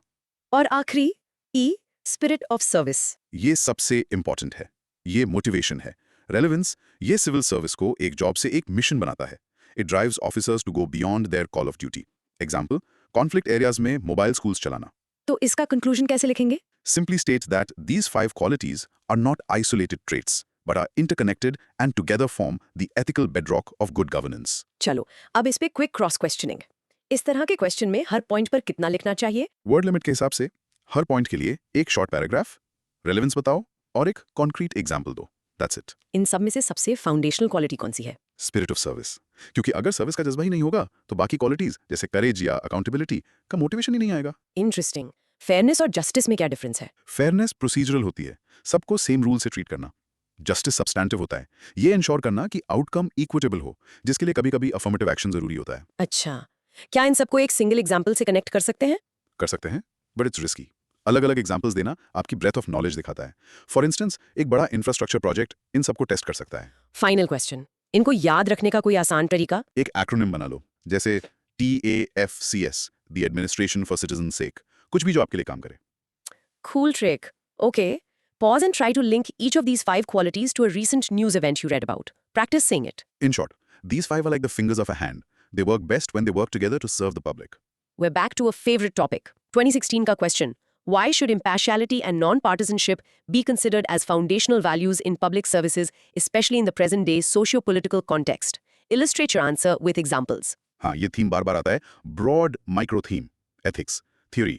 और आखिरी E. Spirit of service. ये सबसे important है. ये motivation है. Relevance, ये civil service को एक job से एक mission बनाता है. It drives officers to go beyond their call of duty. Example, conflict areas में mobile schools चलाना. तो इसका conclusion कैसे लिखेंगे? Simply states that these 5 qualities are not isolated traits, but are interconnected and together form the ethical bedrock of good governance. चलो, अब इस पे क्विक क्रॉस क्वेश्चनिंग. इस तरह के क्वेश्चन में हर पॉइंट पर कितना लिखना चाहिए? Word limit के हिसाब से हर पॉइंट के लिए एक शॉर्ट पैराग्राफ, रेलेवेंस बताओ और एक कॉन्क्रीट एग्जाम्पल दो. That's it. इन सब में से सबसे फाउंडेशनल क्वालिटी कौन सी है? Spirit of service. क्योंकि अगर सर्विस का जज्बा ही नहीं होगा तो बाकी क्वालिटीज जैसे करेज या अकाउंटेबिलिटी का मोटिवेशन ही नहीं आएगा. इंटरेस्टिंग. फेयरनेस और जस्टिस में क्या डिफरेंस है? फेयरनेस प्रोसीजरल होती है, सबको सेम रूल से ट्रीट करना. जस्टिस सब्सटैंटिव होता है, ये इंश्योर करना कि आउटकम इक्विटेबल हो, जिसके लिए कभी-कभी अफर्मेटिव एक्शन जरूरी होता है. अच्छा, क्या इन सबको एक सिंगल एग्जाम्पल से कनेक्ट कर सकते हैं? कर सकते हैं, बट इट्स रिस्की. अलग-अलग एग्जांपल्स देना आपकी ब्रेथ ऑफ नॉलेज दिखाता है. फॉर इंस्टेंस, एक बड़ा इंफ्रास्ट्रक्चर प्रोजेक्ट इन सबको टेस्ट कर सकता है. Final question. इनको याद रखने का कोई आसान तरीका? एक एक्रोनिम बना लो, जैसे TAFCS, the administration for citizen sake. कुछ भी जो आपके लिए काम करे. Cool trick. Okay. Pause and try to link each of these 5 qualities to a recent news event you read about. Practice saying it. In short, these 5 are like the fingers of a hand. They work best when they work together to serve the public. We're back to a favorite topic. 2016 का question. Why should impartiality and non-partisanship be considered as foundational values in public services, especially in the present-day socio-political context? Illustrate your answer with examples. हाँ, ये theme बार-बार आता है. Broad micro theme. Ethics. Theory.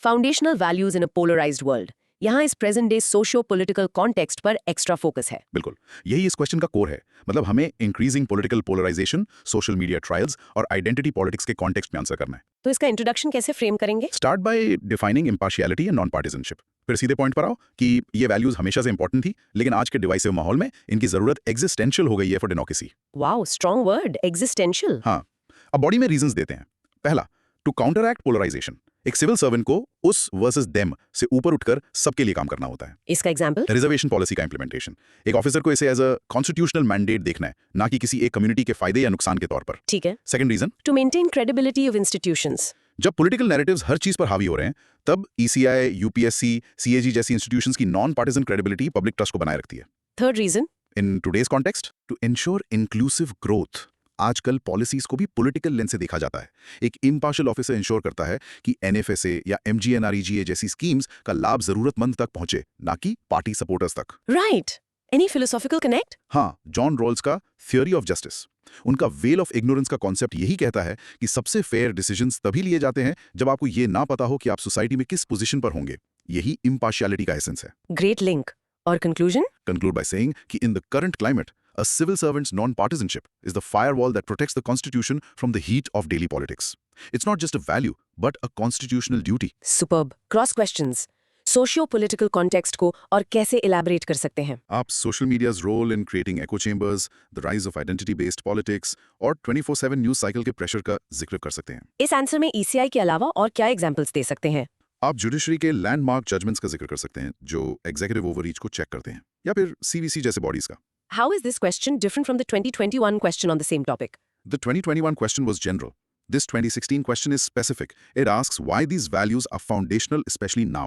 Foundational values in a polarized world. यहाँ इस present day socio political context पर extra focus है. बिल्कुल, यही इस क्वेश्चन का कोर है. मतलब हमें increasing political polarisation, social media trials और आइडेंटिटी पॉलिटिक्स के कॉन्टेक्स्ट में आंसर करना है. तो इसका इंट्रोडक्शन कैसे फ्रेम करेंगे? Start by defining impartiality and non partisanship. फिर सीधे पॉइंट पर आओ कि ये वैल्यूज हमेशा से इंपॉर्टेंट थी, लेकिन आज के डिवाइसिव माहौल में इनकी जरूरत एग्जिस्टेंशियल हो गई है for democracy. Wow, strong word, existential. हाँ, अब बॉडी में रीजंस देते हैं. पहला, टू काउंटरएक्ट पोलराइजेशन. एक सिविल सर्वेंट को उस वर्सेस देम से ऊपर उठकर सबके लिए काम करना होता है. इसका एग्जांपल? रिजर्वेशन पॉलिसी का इंप्लीमेंटेशन. एक ऑफिसर को इसे एज अ कॉन्स्टिट्यूशनल मैंडेट देखना है, ना कि किसी एक कम्युनिटी के फायदे या नुकसान के तौर पर. ठीक है. Second reason, to maintain credibility of institutions. जब पॉलिटिकल नैरेटिव्स हर चीज पर हावी हो रहे हैं, तब ECI, UPSC, CAG जैसी इंस्टीट्यूशंस की non partisan credibility public trust को बनाए रखती है. Third reason, in today's context, to ensure inclusive growth. आजकल पॉलिसीज को भी पॉलिटिकल लेंस से देखा जाता है. एक इम्पार्शियल ऑफिसर इंश्योर करता है कि NFSA या MGNREGA जैसी स्कीम्स का लाभ जरूरतमंद तक पहुंचे, ना कि पार्टी सपोर्टर्स तक. राइट. Any philosophical connect? हाँ, जॉन रॉल्स का थियोरी ऑफ जस्टिस. उनका वेल ऑफ इग्नोरेंस का कॉन्सेप्ट यही कहता है कि सबसे फेयर डिसीजंस तभी लिए जाते हैं जब आपको ये ना पता हो कि आप सोसाइटी में किस पोजीशन पर होंगे। यही इम्पार्शियलिटी का एसेंस है। Great link. और कंक्लूजन? Conclude by saying कि in the current climate, a civil servant's non-partisanship is the firewall that protects the constitution from the heat of daily politics. It's not just a value, but a constitutional duty. Superb. Cross questions. Socio political context को और कैसे elaborate कर सकते हैं? आप social media's role in creating echo chambers, the rise of identity-based politics, और 24/7 news cycle के pressure का जिक्र कर सकते हैं। इस आंसर में ईसीआई के अलावा और क्या एग्जांपल्स दे सकते हैं? आप जुडिशरी के लैंडमार्क जजमेंट्स का जिक्र कर सकते हैं जो एग्जीक्यूटिव ओवररीच को चेक करते हैं, या फिर सीवीसी जैसे बॉडीज का। How is this question different from the 2021 question on the same topic? The 2021 question was general. This 2016 question is specific. It asks why these values are foundational, especially now.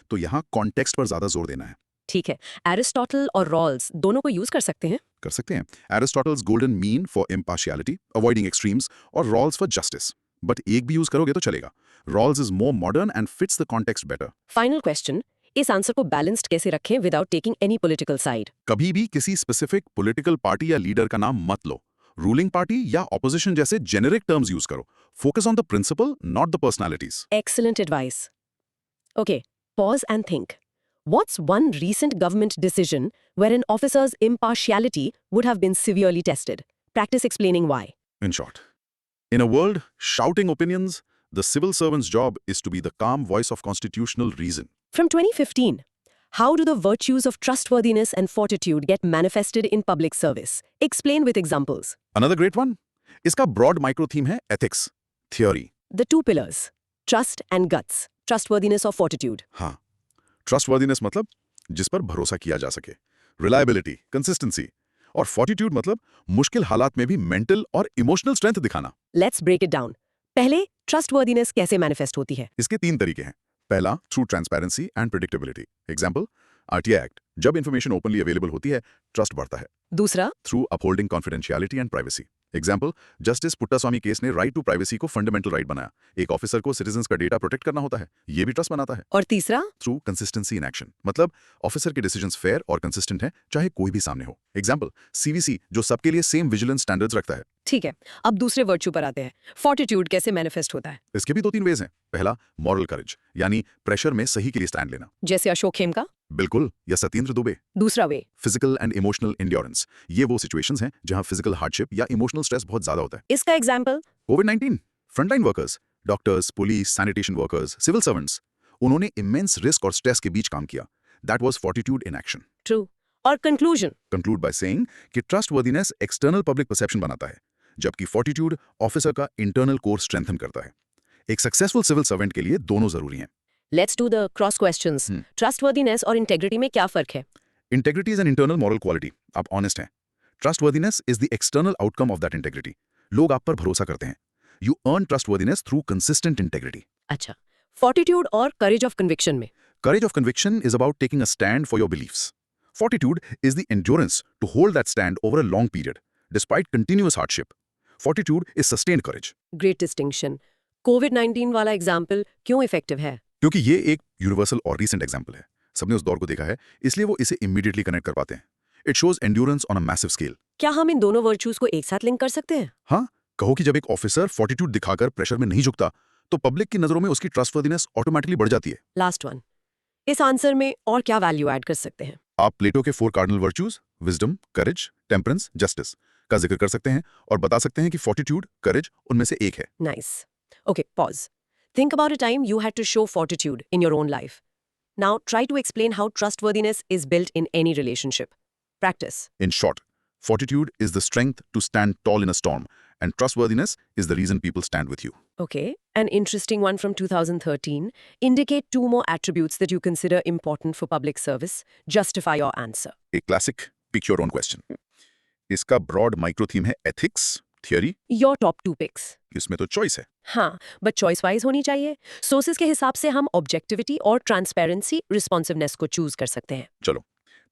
तो यहाँ context पर ज़्यादा जोर देना है। ठीक है। एरिस्टोटल और रॉल्स दोनों को यूज कर सकते हैं? कर सकते हैं। Aristotle's golden mean for impartiality, avoiding extremes, और Rawls for justice. But एक भी यूज करोगे तो चलेगा। Rawls is more modern and fits the context better. Final question, इस आंसर को बैलेंस्ड कैसे रखें without taking any political side? कभी भी किसी स्पेसिफिक पॉलिटिकल पार्टी या लीडर का नाम मत लो। रूलिंग पार्टी या ऑपोजिशन जैसे जेनेरिक टर्म्स यूज करो। Focus on the principle, not the personalities. Excellent advice. Okay, pause and think. What's one recent government decision where an officer's impartiality would have been severely tested? Practice explaining why. In short, in a world shouting opinions, the civil servant's job is to be the calm voice of constitutional reason. From 2015, how do the virtues of trustworthiness and fortitude get manifested in public service? Explain with examples. Another great one? इसका broad micro theme है ethics, theory. The two pillars, trust and guts, trustworthiness or fortitude. हाँ, trustworthiness मतलब जिस पर भरोसा किया जा सके, reliability, consistency, और fortitude मतलब मुश्किल हालात में भी mental और emotional strength दिखाना। Let's break it down. पहले, trustworthiness कैसे manifest होती है? इसके 3 तरीके हैं। पहला, through transparency and predictability. Example, RTI act, जब इन्फॉर्मेशन ओपनली अवेलेबल होती है, ट्रस्ट बढ़ता है। दूसरा, through upholding confidentiality and privacy. Example, justice Puttaswamy case ने राइट टू प्राइवेसी को फंडामेंटल राइट बनाया। एक ऑफिसर को सिटीजंस का डेटा प्रोटेक्ट करना होता है, ये भी ट्रस्ट बनाता है। और तीसरा, थ्रू कंसिस्टेंसी इन एक्शन, मतलब ऑफिसर के डिसीजंस फेयर और कंसिस्टेंट हैं, चाहे कोई भी सामने हो। एग्जाम्पल, सीवीसी जो सबके लिए सेम विजिलेंस स्टैंडर्ड्स रखता है। ठीक है। अब दूसरे वर्च्यू पर आते हैं। Fortitude कैसे मैनिफेस्ट होता है? इसके भी 2-3 वेज हैं। पहला, मॉरल करेज, यानी प्रेशर में सही के लिए स्टैंड लेना। जैसे अशोक खेमका? बिल्कुल, या सत्येंद्र दुबे। दूसरा way, physical and emotional endurance, ये वो सिचुएशंस हैं जहां फिजिकल हार्डशिप या इमोशनल स्ट्रेस बहुत ज्यादा होता है। इसका एग्जाम्पल? कोविड-19, frontline workers, doctors, police, sanitation workers, civil servants, उन्होंने इमेंस रिस्क और स्ट्रेस के बीच काम किया। That was fortitude in action. True. और कंक्लूजन? कंक्लूड बाय सेइंग कि ट्रस्टवर्दीनेस एक्सटर्नल पब्लिक परसेप्शन बनाता है, जबकि फॉर्टिट्यूड ऑफिसर का इंटरनल कोर स्ट्रेंथन करता है। एक सक्सेसफुल सिविल सर्वेंट के लिए दोनों जरूरी हैं। Let's do the cross questions. Trustworthiness और इंटेग्रिटी में क्या फर्क है? Integrity is an internal moral quality, आप ऑनेस्ट हैं। Trustworthiness is the external outcome of that integrity, लोग आप पर भरोसा करते हैं। You earn trustworthiness through consistent integrity. अच्छा। Fortitude और courage of conviction में? Courage of conviction is about taking a stand for your beliefs. Fortitude is the endurance to hold that stand over a long period, despite continuous hardship. Fortitude is sustained courage. Great distinction. COVID-19 वाला example क्यों effective है? क्योंकि ये एक universal और recent example है। सबने उस दौर को देखा है, इसलिए वो इसे इमीडिएटली कनेक्ट कर पाते हैं। It shows endurance on a massive scale. क्या हम इन दोनों वर्च्यूज को एक साथ लिंक कर सकते हैं? हाँ, कहो कि जब एक ऑफिसर फॉर्टिट्यूड दिखाकर प्रेशर में नहीं झुकता, तो पब्लिक की नजरों में उसकी ट्रस्टवर्दीनेस ऑटोमेटिकली बढ़ जाती है। लास्ट वन, इस आंसर में और क्या वैल्यू ऐड कर सकते हैं? आप प्लेटो के 4 कार्डिनल वर्च्यूज, विजडम, करेज, टेम्परेंस, जस्टिस का जिक्र कर सकते हैं और बता सकते हैं कि फॉर्टिट्यूड, करेज उनमें से एक है। Nice. Okay, pause. Think about a time you had to show fortitude in your own life. Now try to explain how trustworthiness is built in any relationship. Practice. In short, fortitude is the strength to stand tall in a storm, and trustworthiness is the reason people stand with you. Okay, an interesting one from 2013. Indicate 2 more attributes that you consider important for public service. Justify your answer. A classic pick your own question. इसका broad micro theme है ethics, theory. Your top 2 picks. इसमें तो choice है। हाँ, but choice wise होनी चाहिए। Sources के हिसाब से हम ऑब्जेक्टिविटी और ट्रांसपेरेंसी, रिस्पॉन्सिवनेस को चूज कर सकते हैं। चलो,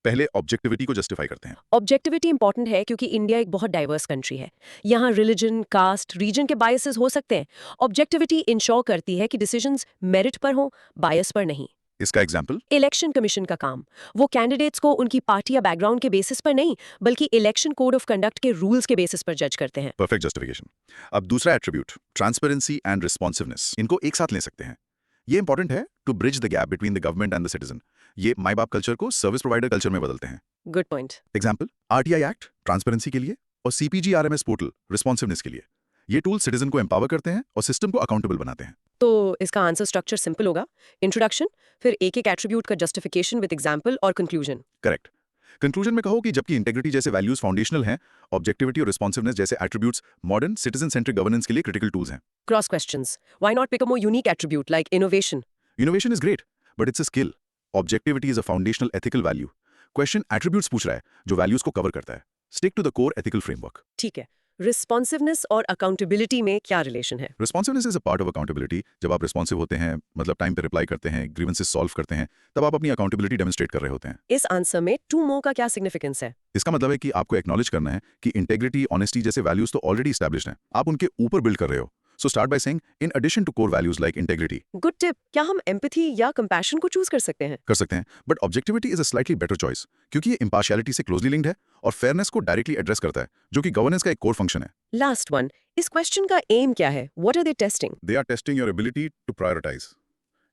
पहले ऑब्जेक्टिविटी को जस्टिफाई करते हैं। ऑब्जेक्टिविटी इंपॉर्टेंट है क्योंकि इंडिया एक बहुत डाइवर्स कंट्री है। यहाँ रिलीजन, कास्ट, रीजन के बायसेस हो सकते हैं। ऑब्जेक्टिविटी इंश्योर करती है कि डिसीजंस मेरिट पर हों, बायस पर नहीं। इसका एग्जाम्पल? इलेक्शन कमीशन का काम। वो कैंडिडेट्स को उनकी पार्टी या बैकग्राउंड के बेसिस पर नहीं, बल्कि इलेक्शन कोड ऑफ कंडक्ट के रूल्स के बेसिस पर जज करते हैं। Perfect justification. अब दूसरा एट्रीब्यूट, ट्रांसपेरेंसी एंड रिस्पॉन्सिवनेस, इनको एक साथ ले सकते हैं। ये इंपॉर्टेंट है to bridge the gap between the government and the citizen. ये माई बाप कल्चर को सर्विस प्रोवाइडर कल्चर में बदलते हैं। Good point. Example, RTI act transparency के लिए और सीपीजी-आरएमएस पोर्टल रिस्पॉन्सिवनेस के लिए। ये टूल सिटीजन को एम्पावर करते हैं और सिस्टम को अकाउंटेबल बनाते हैं। तो इसका आंसर स्ट्रक्चर सिंपल होगा, इंट्रोडक्शन, फिर एक एक एट्रीब्यूट का जस्टिफिकेशन विद एग्जांपल और कंक्लूजन। करेक्ट। कंक्लूजन में कहो कि जबकि इंटेग्रिटी जैसे वैल्यूज फाउंडेशनल हैं, ऑब्जेक्टिविटी और रिस्पॉन्सिवनेस जैसे attributes modern citizen centric governance के लिए क्रिटिकल टूल्स हैं। Cross questions, why not pick a more unique attribute like innovation? Innovation is great, but it's a skill. Objectivity is a foundational ethical value. Question attributes पूछ रहा है जो values को cover करता है। Stick to the core ethical framework. ठीक है, responsiveness और अकाउंटेबिलिटी में क्या रिलेशन है? Responsiveness is a part of accountability. जब आप रिस्पॉन्सिव होते हैं, मतलब टाइम पे रिप्लाई करते हैं, ग्रीवेंसेस सॉल्व करते हैं, तब आप अपनी अकाउंटेबिलिटी डेमोन्स्ट्रेट कर रहे होते हैं। इस आंसर में टू मोर का क्या सिग्निफिकेंस है? इसका मतलब है कि आपको एक्नॉलेज करना है कि इंटेग्रिटी, ऑनेस्टी जैसे वैल्यूज तो ऑलरेडी एस्टैब्लिश्ड हैं, आप उनके ऊपर बिल्ड कर रहे हो। So start by saying in addition to core values like integrity. Good tip. क्या हम एम्पैथी या कंपैशन को चूज कर सकते हैं? कर सकते हैं, but objectivity is a slightly better choice क्योंकि ये इम्पार्शियलिटी से क्लोजली लिंक्ड है और फेयरनेस को डायरेक्टली एड्रेस करता है, जो कि गवर्नेंस का एक कोर फंक्शन है। लास्ट वन, इस क्वेश्चन का एम क्या है? What are they testing? They are testing your ability to prioritize.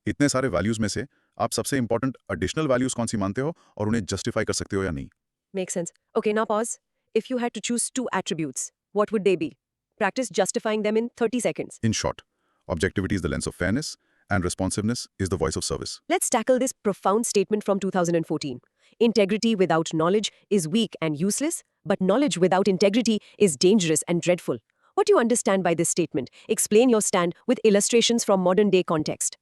इतने सारे वैल्यूज में से आप सबसे इंपॉर्टेंट एडिशनल वैल्यूज कौन सी मानते हो और उन्हें जस्टिफाई कर सकते हो या नहीं। Makes sense. Okay, now pause. If you had to choose two attributes, what would they be? Practice justifying them in 30 seconds. In short, objectivity is the lens of fairness and responsiveness is the voice of service. Let's tackle this profound statement from 2014. Integrity without knowledge is weak and useless, but knowledge without integrity is dangerous and dreadful. What do you understand by this statement? Explain your stand with illustrations from modern day context.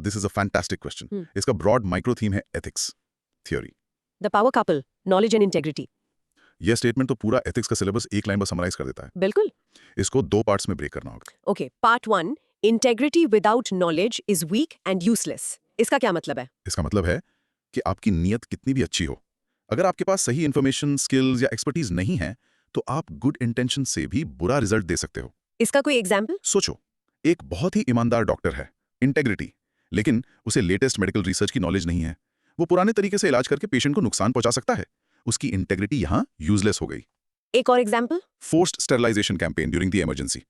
This is a fantastic question. इसका broad micro theme है ethics theory. The power couple, knowledge and integrity. यह statement तो पूरा ethics का syllabus एक line में summarise कर देता है। बिल्कुल। इसको दो पार्ट्स में ब्रेक करना होगा। Okay, part 1. Integrity without knowledge is weak and useless. इसका क्या मतलब है? इसका मतलब है कि आपकी नीयत कितनी भी अच्छी हो, अगर आपके पास सही इंफॉर्मेशन, स्किल्स या एक्सपर्टीज नहीं है, तो आप गुड इंटेंशन से भी बुरा रिजल्ट दे सकते हो। इसका कोई एग्जाम्पल? सोचो, एक बहुत ही ईमानदार डॉक्टर है, इंटेग्रिटी, लेकिन उसे लेटेस्ट मेडिकल रिसर्च की नॉलेज नहीं है। वो पुराने तरीके से इलाज करके पेशेंट को नुकसान पहुंचा सकता है। उसकी इंटेग्रिटी यहां यूजलेस हो गई। एक और example? Forced sterilization campaign during the emergency.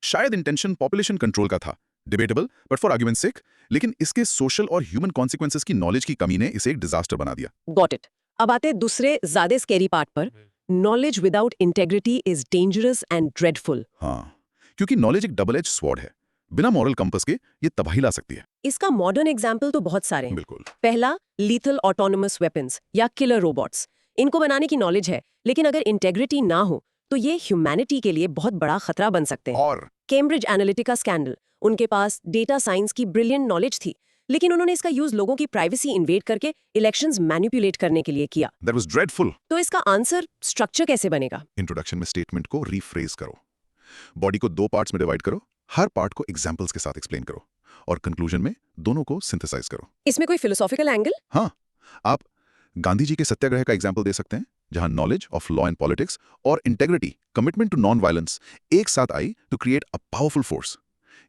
शायद इंटेंशन पॉपुलेशन कंट्रोल का था, debatable, but for argument sake, लेकिन इसके सोशल और ह्यूमन कॉन्सिक्वेंसेस की नॉलेज की कमी ने इसे एक डिजास्टर बना दिया। Got it. अब आते हैं दूसरे ज्यादा स्कैरी पार्ट पर। Knowledge without integrity is dangerous and dreadful. हाँ, क्योंकि नॉलेज एक डबल एज स्वॉर्ड है। बिना मॉरल कंपस के ये तबाही ला सकती है। इसका मॉडर्न एग्जाम्पल तो बहुत सारे हैं। बिल्कुल। पहला, लीथल ऑटोनोमस वेपन्स या किलर रोबोट्स। इनको बनाने की नॉलेज है, लेकिन अगर इंटेग्रिटी ना हो तो ये ह्यूमैनिटी के लिए बहुत बड़ा खतरा बन सकते हैं। और कैम्ब्रिज एनालिटिका स्कैंडल, उनके पास डेटा साइंस की ब्रिलियंट नॉलेज थी, लेकिन उन्होंने इसका यूज लोगों की प्राइवेसी इन्वेड करके इलेक्शंस मैनिपुलेट करने के लिए किया। That was dreadful. तो इसका आंसर स्ट्रक्चर कैसे बनेगा? इंट्रोडक्शन में स्टेटमेंट को रीफ्रेज करो, बॉडी को दो पार्ट्स में डिवाइड करो, हर पार्ट को एग्जांपल्स के साथ एक्सप्लेन करो, और कंक्लूजन में दोनों को सिंथेसाइज करो। इसमें कोई फिलोसॉफिकल एंगल? हाँ, आप गांधी जी के सत्याग्रह का एग्जाम्पल दे सकते हैं, जहां knowledge of law and politics और integrity, commitment to non violence एक साथ आई to create a powerful force.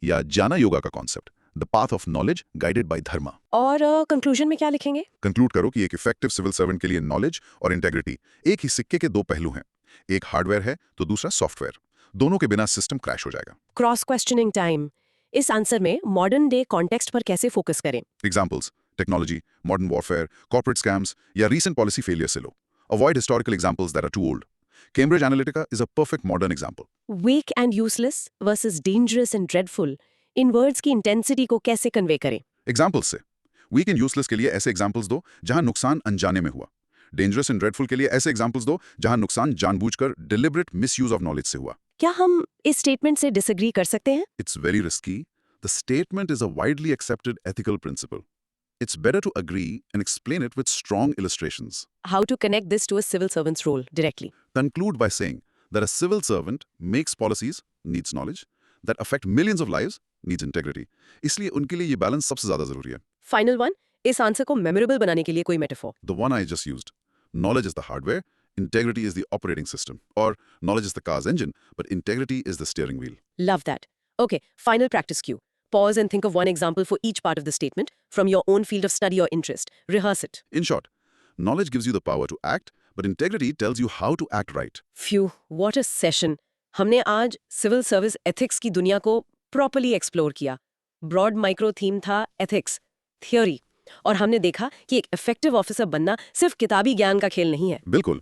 या जाना योगा का concept, the path of knowledge guided by dharma. और कंक्लूजन में क्या लिखेंगे? कंक्लूड करो कि एक इफेक्टिव सिविल सर्वेंट के लिए नॉलेज और इंटेग्रिटी एक ही सिक्के के दो पहलू हैं। एक हार्डवेयर है तो दूसरा सॉफ्टवेयर। दोनों के बिना सिस्टम क्रैश हो जाएगा। Cross questioning time. इस आंसर में मॉडर्न डे कॉन्टेक्स्ट पर कैसे फोकस करें? Examples, technology, modern warfare, corporate scams या रीसेंट पॉलिसी फेलियर से लो। Avoid historical examples that are too old. Cambridge Analytica is a perfect modern example. Weak and useless versus dangerous and dreadful, in words की intensity को कैसे convey करें? Examples से week and useless के लिए ऐसे एग्जाम्पल्स दो जहां नुकसान अनजाने में हुआ। डेंजरस एंड ड्रेडफुल के लिए ऐसे एग्जाम्पल्स दो जहां नुकसान जानबूझकर डिलिबरेट मिसयूज ऑफ नॉलेज से हुआ। क्या हम इस स्टेटमेंट से डिसएग्री कर सकते हैं? It's very risky. The statement is a widely accepted ethical principle. It's better to agree and explain it with strong illustrations. How to connect this to a civil servant's role directly? Conclude by saying that a civil servant makes policies, needs knowledge, that affect millions of lives, needs integrity. इसलिए उनके लिए ये balance सबसे ज्यादा जरूरी है। Final one, इस answer को मेमोरेबल बनाने के लिए कोई metaphor? The one I just used. Knowledge is the hardware, integrity is the operating system. Or knowledge is the car's engine, but integrity is the steering wheel. Love that. Okay, final practice cue. Pause and think of one example for each part of the statement from your own field of study or interest. Rehearse it. In short, knowledge gives you the power to act, but integrity tells you how to act right. Phew, what a session. हमने आज civil service ethics की दुनिया को properly explore किया. Broad micro theme था ethics, theory, और हमने देखा कि एक इफेक्टिव ऑफिसर बनना सिर्फ किताबी ज्ञान का खेल नहीं है. बिल्कुल.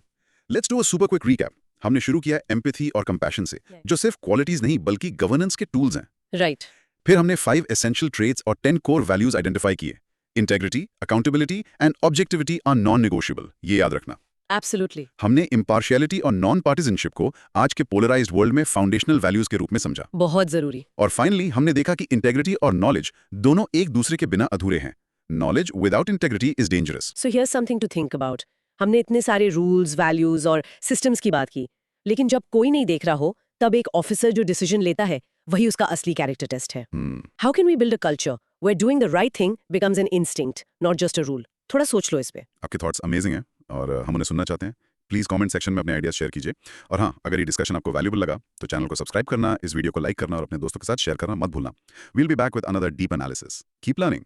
Let's do a super quick recap. हमने शुरू किया एम्पैथी और कंपैशन से, जो सिर्फ क्वालिटीज नहीं बल्कि गवर्नेंस के टूल्स हैं. राइट. फिर हमने 5 एसेंशियल ट्रेट्स और 10 कोर वैल्यूज आइडेंटिफाई किए. Integrity, accountability and objectivity are non negotiable. ये याद रखना. एब्सोल्युटली. हमने इम्पार्शियलिटी और नॉन पार्टिजनशिप को आज के पोलराइज्ड वर्ल्ड में फाउंडेशनल वैल्यूज के रूप में समझा. बहुत जरूरी. और फाइनली हमने देखा कि इंटेग्रिटी और नॉलेज दोनों एक दूसरे के बिना अधूरे हैं. Knowledge without integrity is dangerous. So here's something to think about. हमने इतने सारे रूल्स, वैल्यूज और सिस्टम्स की बात की, लेकिन जब कोई नहीं देख रहा हो तब एक ऑफिसर जो डिसीजन लेता है वही उसका असली कैरेक्टर टेस्ट है. How can we build a culture where doing the right thing becomes an instinct, not just a rule? थोड़ा सोच लो इस पे. आपके थॉट्स अमेजिंग हैं और हम उन्हें सुनना चाहते हैं. प्लीज कमेंट सेक्शन में अपने आइडियाज शेयर कीजिए. और हाँ, अगर ये डिस्कशन आपको वैल्यूबल लगा तो चैनल को सब्सक्राइब करना, इस वीडियो को लाइक करना और अपने दोस्तों के साथ शेयर करना मत भूलना. We'll be back with another deep analysis. Keep learning.